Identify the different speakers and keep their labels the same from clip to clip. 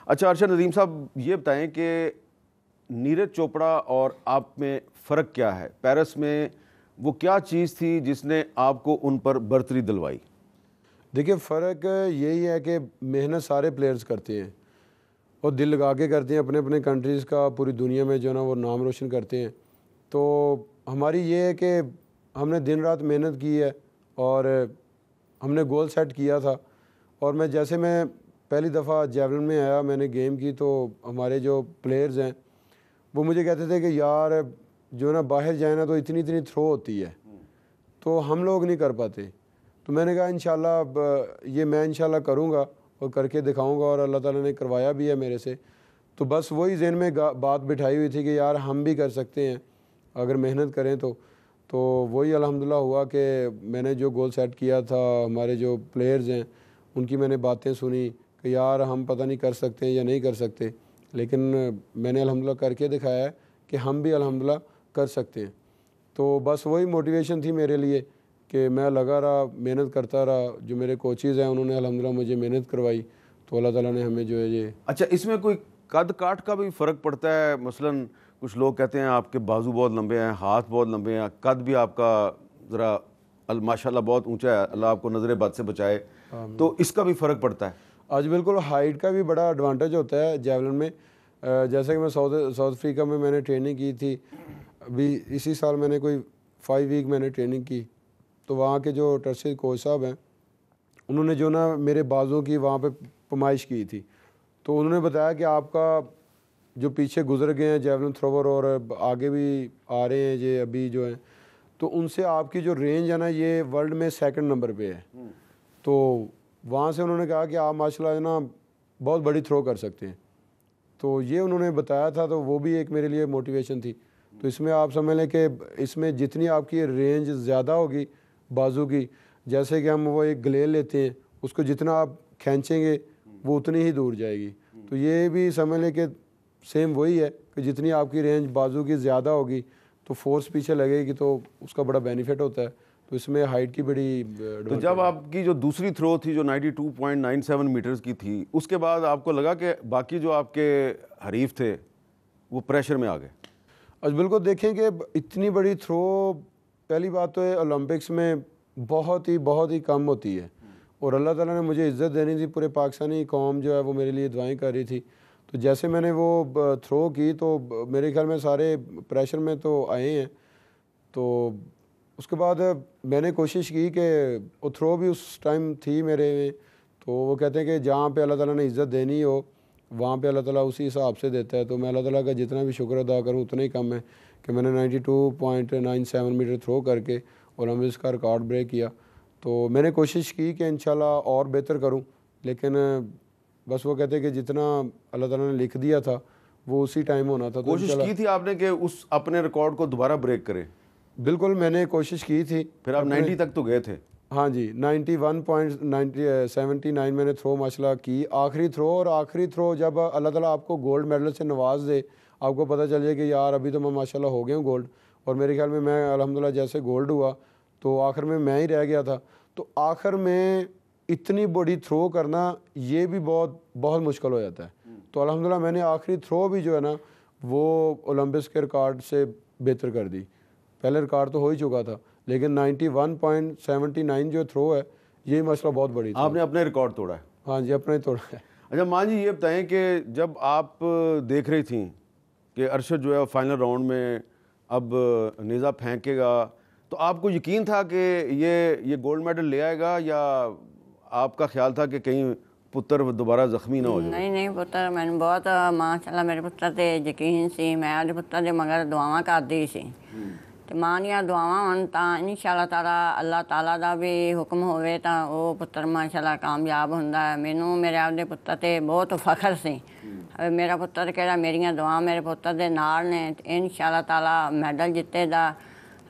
Speaker 1: اچھا ارشد ندیم صاحب یہ بتائیں کہ نیرج چوپڑا اور آپ میں فرق کیا ہے؟ پیرس میں وہ کیا چیز تھی جس نے آپ کو ان پر برتری دلوائی؟
Speaker 2: دیکھیے فرق یہی ہے کہ محنت سارے پلیئرز کرتے ہیں اور دل لگا کے کرتے ہیں اپنے اپنے کنٹریز کا، پوری دنیا میں جو ہے نا وہ نام روشن کرتے ہیں. تو ہماری یہ ہے کہ ہم نے دن رات محنت کی ہے اور ہم نے گول سیٹ کیا تھا. اور میں پہلی دفعہ جیولن میں آیا، میں نے گیم کی، تو ہمارے جو پلیئرز ہیں وہ مجھے کہتے تھے کہ یار جو ہے نا باہر جائیں نا تو اتنی تھرو ہوتی ہے تو ہم لوگ نہیں کر پاتے. تو میں نے کہا انشاءاللہ یہ میں انشاءاللہ کروں گا اور کر کے دکھاؤں گا، اور اللہ تعالیٰ نے کروایا بھی ہے میرے سے. تو بس وہی ذہن میں بات بٹھائی ہوئی تھی کہ یار ہم بھی کر سکتے ہیں اگر محنت کریں تو وہی الحمدللہ ہوا کہ میں نے جو گول سیٹ کیا تھا، ہمارے جو پلیئرز ہیں ان کی میں نے باتیں سنی کہ یار ہم پتہ نہیں کر سکتے ہیں یا نہیں کر سکتے، لیکن میں نے الحمدللہ کر کے دکھایا ہے کہ ہم بھی الحمدللہ کر سکتے ہیں. تو بس وہی موٹیویشن تھی میرے لیے کہ میں لگا رہا، محنت کرتا رہا. جو میرے کوچز ہیں انہوں نے الحمدللہ مجھے محنت کروائی، تو اللہ تعالیٰ نے ہمیں جو ہے یہ.
Speaker 1: اچھا اس میں کوئی قد کاٹ کا بھی فرق پڑتا ہے؟ مثلاً کچھ لوگ کہتے ہیں آپ کے بازو بہت لمبے ہیں، ہاتھ بہت لمبے ہیں، قد بھی آپ کا ذرا ماشاءاللہ بہت اونچا ہے، اللہ آپ کو نظر بد سے بچائے، تو اس کا بھی فرق پڑتا ہے؟
Speaker 2: آج بالکل ہائٹ کا بھی بڑا ایڈوانٹیج ہوتا ہے جیولن میں. جیسے کہ میں ساؤتھ افریقہ میں نے ٹریننگ کی تھی، ابھی اسی سال میں نے کوئی 5 ویک میں نے ٹریننگ کی. تو وہاں کے جو ٹرسٹ کوچ صاحب ہیں انہوں نے جو نا میرے بازوں کی وہاں پہ پمائش کی تھی. تو انہوں نے بتایا کہ آپ کا جو پیچھے گزر گئے ہیں جیولن تھروور اور آگے بھی آ رہے ہیں یہ ابھی جو ہیں، تو ان سے آپ کی جو رینج ہے نا یہ ورلڈ میں 2nd نمبر پہ ہے. تو وہاں سے انہوں نے کہا کہ آپ ماشاءاللہ نا بہت بڑی تھرو کر سکتے ہیں. تو یہ انہوں نے بتایا تھا، تو وہ بھی ایک میرے لیے موٹیویشن تھی. تو اس میں آپ سمجھ لیں کہ اس میں جتنی آپ کی رینج زیادہ ہوگی بازو کی، جیسے کہ ہم وہ ایک گلیل لیتے ہیں، اس کو جتنا آپ کھینچیں گے وہ اتنی ہی دور جائے گی. تو یہ بھی سمجھ لیں کہ سیم وہی ہے کہ جتنی آپ کی رینج بازو کی زیادہ ہوگی تو فورس پیچھے لگے گی، تو اس کا بڑا بینیفٹ ہوتا ہے. تو اس میں ہائٹ کی بڑی.
Speaker 1: تو جب آپ کی جو دوسری تھرو تھی جو 92.97 میٹرز کی تھی، اس کے بعد آپ کو لگا کہ باقی جو آپ کے حریف تھے وہ پریشر میں آ گئے؟
Speaker 2: آج بالکل دیکھیں کہ اتنی بڑی تھرو پہلی بات تو ہے اولمپکس میں بہت ہی کم ہوتی ہے، اور اللہ تعالیٰ نے مجھے عزت دینی تھی، پورے پاکستانی قوم جو ہے وہ میرے لیے دعائیں کر رہی تھی. تو جیسے میں نے وہ تھرو کی تو میرے خیال میں سارے پریشر میں تو آئے ہیں. تو اس کے بعد میں نے کوشش کی کہ وہ تھرو بھی اس ٹائم تھی میرے میں. تو وہ کہتے ہیں کہ جہاں پہ اللہ تعالیٰ نے عزت دینی ہو وہاں پہ اللہ تعالیٰ اسی حساب سے دیتا ہے. تو میں اللہ تعالیٰ کا جتنا بھی شکر ادا کروں اتنا ہی کم ہے کہ میں نے 92.97 میٹر تھرو کر کے اولمپکس کا ریکارڈ بریک کیا. تو میں نے کوشش کی کہ انشاءاللہ اور بہتر کروں، لیکن بس وہ کہتے ہیں کہ جتنا اللہ تعالیٰ نے لکھ دیا تھا وہ اسی ٹائم ہونا تھا.
Speaker 1: کوشش کی تھی آپ نے کہ اس اپنے ریکارڈ کو دوبارہ بریک کریں؟
Speaker 2: بالکل میں نے کوشش کی تھی.
Speaker 1: پھر آپ 90 تک تو گئے تھے؟
Speaker 2: ہاں جی، 91.79 میں نے تھرو ماشاءاللہ کی، آخری تھرو. اور آخری تھرو جب اللہ تعالیٰ آپ کو گولڈ میڈل سے نواز دے، آپ کو پتہ چل جائے کہ یار ابھی تو میں ماشاءاللہ ہو گیا ہوں گولڈ. اور میرے خیال میں الحمدللہ جیسے گولڈ ہوا تو آخر میں ہی رہ گیا تھا. تو آخر میں اتنی بڑی تھرو کرنا یہ بھی بہت مشکل ہو جاتا ہے. تو الحمدللہ میں نے آخری تھرو بھی جو ہے نا وہ اولمپکس کے ریکارڈ سے بہتر کر دی. پہلے ریکارڈ تو ہو ہی چکا تھا، لیکن 91.79 جو تھرو ہے یہ مسئلہ بہت بڑی تھی.
Speaker 1: آپ نے اپنے ریکارڈ توڑا ہے؟
Speaker 2: ہاں جی، اپنا ہی توڑا ہے.
Speaker 1: اچھا مان جی یہ بتائیں کہ جب آپ دیکھ رہی تھیں کہ ارشد جو ہے فائنل راؤنڈ میں اب نیزہ پھینکے گا، تو آپ کو یقین تھا کہ یہ گولڈ میڈل لے آئے گا، یا آپ کا خیال تھا کہ کہیں پتر دوبارہ زخمی نہ ہو جائے؟
Speaker 3: نہیں پتر میں بہت ماشاءاللہ میرے پتر تے یقین سی، میں اپنے پتر دے مگر دعاواں کردی سی. ਤੇ ਮਾਂ ਦੀਆਂ ਦੁਆਵਾਂ ਹੋਣ ਤਾਂ ਇਨਸ਼ਾ ਤਾਲਾ ਅੱਲਾਹ ਤਾਲਾ ਦਾ ਵੀ ਹੁਕਮ ਹੋਵੇ ਤਾਂ ਉਹ ਪੁੱਤਰ ਮਾਸ਼ਾਅੱਲਾ ਕਾਮਯਾਬ ਹੁੰਦਾ ਹੈ. ਮੈਨੂੰ ਮੇਰੇ ਆਪਦੇ ਪੁੱਤਰ 'ਤੇ ਬਹੁਤ ਫਖਰ ਸੀ. ਮੇਰਾ ਪੁੱਤਰ ਕਿਹੜਾ ਮੇਰੀਆਂ ਦੁਆਵਾਂ ਮੇਰੇ ਪੁੱਤਰ ਦੇ ਨਾਲ ਨੇ. ਇਨਸ਼ਾ ਤਾਲਾ ਮੈਡਲ ਜਿੱਤੇਗਾ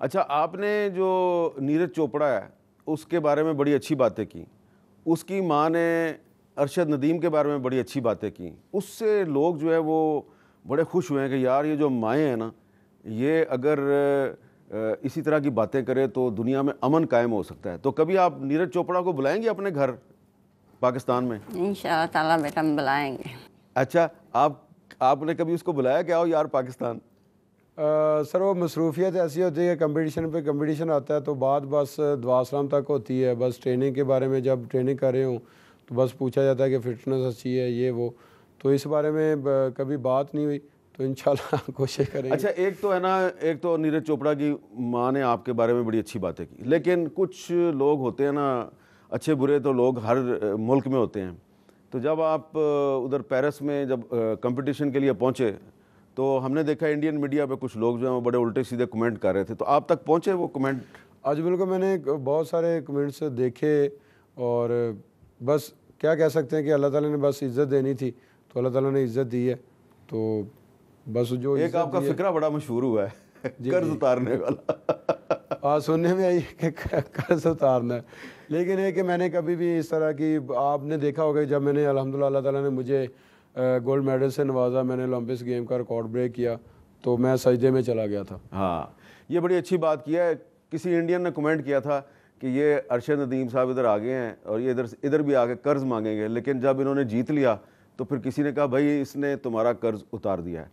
Speaker 1: اچھا آپ نے جو نیرج چوپڑا ہے اس کے بارے میں بڑی اچھی باتیں کی، اس کی ماں نے ارشد ندیم کے بارے میں بڑی اچھی باتیں کی. اس سے لوگ جو ہے وہ بڑے خوش ہوئے ہیں کہ یار یہ جو مائیں ہیں نا یہ اگر اسی طرح کی باتیں کرے تو دنیا میں امن قائم ہو سکتا ہے. تو کبھی آپ نیرج چوپڑا کو بلائیں گے اپنے گھر پاکستان میں؟
Speaker 3: انشاءاللہ تعالیٰ بیٹا ہم بلائیں گے.
Speaker 1: اچھا, آپ نے کبھی اس کو بلایا کہ آؤ یار پاکستان؟
Speaker 2: سر وہ مصروفیت ایسی ہوتی ہے کہ کمپٹیشن پہ کمپٹیشن آتا ہے تو بات بس دعا سلام تک ہوتی ہے. بس ٹریننگ کے بارے میں جب ٹریننگ کر رہے ہوں تو بس پوچھا جاتا ہے کہ فٹنس اچھی ہے یہ وہ, تو اس بارے میں کبھی بات نہیں ہوئی, تو انشاءاللہ کوشش کریں گے.
Speaker 1: اچھا, ایک تو ہے نا, ایک تو نیرج چوپڑا کی ماں نے آپ کے بارے میں بڑی اچھی باتیں کی, لیکن کچھ لوگ ہوتے ہیں نا, اچھے برے تو لوگ ہر ملک میں ہوتے ہیں. تو جب آپ ادھر پیرس میں جب کمپٹیشن کے لیے پہنچے تو ہم نے دیکھا انڈین میڈیا پہ کچھ لوگ جو ہیں وہ بڑے الٹے سیدھے کمنٹ کر رہے تھے, تو آپ تک پہنچے وہ کمنٹ؟
Speaker 2: آج بالکل میں نے بہت سارے کمنٹس دیکھے, اور بس کیا کہہ سکتے ہیں کہ اللہ تعالیٰ نے بس عزت دینی تھی تو اللہ تعالیٰ نے عزت دی ہے. تو بس جو
Speaker 1: ایک آپ کا فقرہ بڑا مشہور ہوا ہے, قرض اتارنے والا.
Speaker 2: سننے میں آئی کہ قرض اتارنا ہے, لیکن یہ کہ میں نے کبھی بھی اس طرح کی, آپ نے دیکھا ہوگا جب میں نے الحمدللہ اللہ تعالیٰ نے مجھے گولڈ میڈل سے نوازا, میں نے اولمپکس گیم کا ریکارڈ بریک کیا تو میں سجدے میں چلا گیا تھا.
Speaker 1: ہاں, یہ بڑی اچھی بات کیا ہے. کسی انڈین نے کمنٹ کیا تھا کہ یہ ارشد ندیم صاحب ادھر آ گئے ہیں اور یہ ادھر بھی آ کے قرض مانگیں گے, لیکن جب انہوں نے جیت لیا تو پھر کسی نے کہا بھائی اس نے تمہارا قرض اتار دیا ہے.